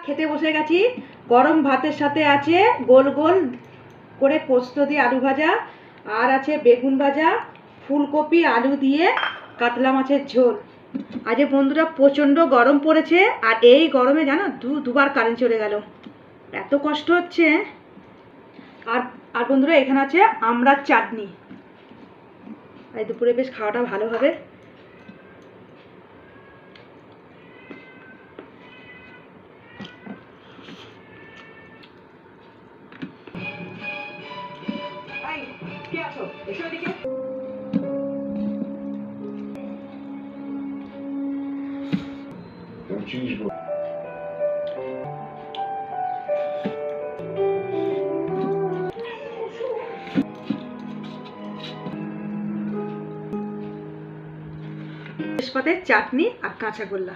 খেতে বসে গেছি। গরম ভাতের সাথে আছে গোল গোল করে পোস্ত দিয়ে আলু ভাজা, আর আছে বেগুন ভাজা, ফুলকপি আলু দিয়ে কাতলা মাছের ঝোল। আজ বন্ধুরা প্রচণ্ড গরম পড়েছে, আর এই গরমে জানো দুবার কারেন্ট চলে গেল, এত কষ্ট হচ্ছে। আর আর বন্ধুরা এখানে আছে আমড়ার চাটনি। এই দুপুরে বেশ খাওয়াটা ভালো হবে। তেজপাতের চাটনি আর কাঁচা গোল্লা।